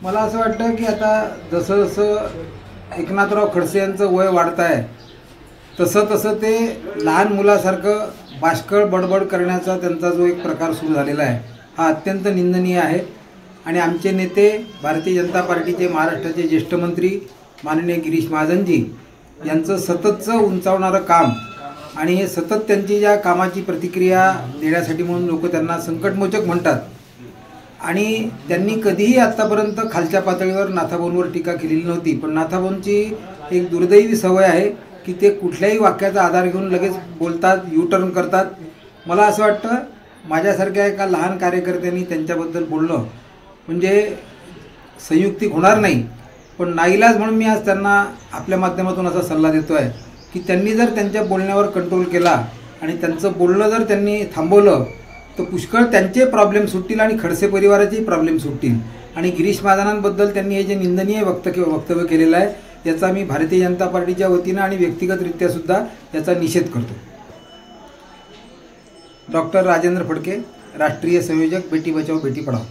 मला असं वाटतं की आता जसं जसं एकनाथराव खडसे यांचं वय वाढत आहे तसं तसं ते लहान मुलासारखं बाष्कळ बडबड करण्याचा त्यांचा जो एक प्रकार सुरू झालेला आहे हा अत्यंत निंदनीय आहे। आणि आमचे नेते भारतीय जनता पार्टीचे महाराष्ट्राचे ज्येष्ठ मंत्री माननीय गिरीश महाजनजी यांचं सततचं उंचावणारं काम आणि हे सतत त्यांची ज्या कामाची प्रतिक्रिया देण्यासाठी म्हणून लोक त्यांना संकटमोचक म्हणतात आणि त्यांनी कधीही आत्तापर्यंत खालच्या पातळीवर नाथाभाऊंवर टीका केलेली नव्हती। पण नाथाभाऊंची एक दुर्दैवी सवय आहे की ते कुठल्याही वाक्याचा आधार घेऊन लगेच बोलतात, यू टर्न करतात। मला असं वाटतं माझ्यासारख्या एका लहान कार्यकर्त्यांनी त्यांच्याबद्दल बोलणं म्हणजे संयुक्तिक होणार नाही, पण नाईलाज म्हणून मी आज त्यांना आपल्या माध्यमातून असा सल्ला देतो आहे की त्यांनी जर त्यांच्या बोलण्यावर कंट्रोल केला आणि त्यांचं बोलणं जर त्यांनी थांबवलं तर पुष्कळ त्यांचे प्रॉब्लेम सुटतील आणि खडसे परिवाराचेही प्रॉब्लेम सुटतील। आणि गिरीश महाजनांबद्दल त्यांनी हे जे निंदनीय वक्तव्य केलेलं आहे याचा मी भारतीय जनता पार्टीच्या वतीनं आणि व्यक्तिगतरित्या सुद्धा याचा निषेध करतो। डॉक्टर राजेंद्र फडके, राष्ट्रीय संयोजक, बेटी बचाओ बेटी पढाओ।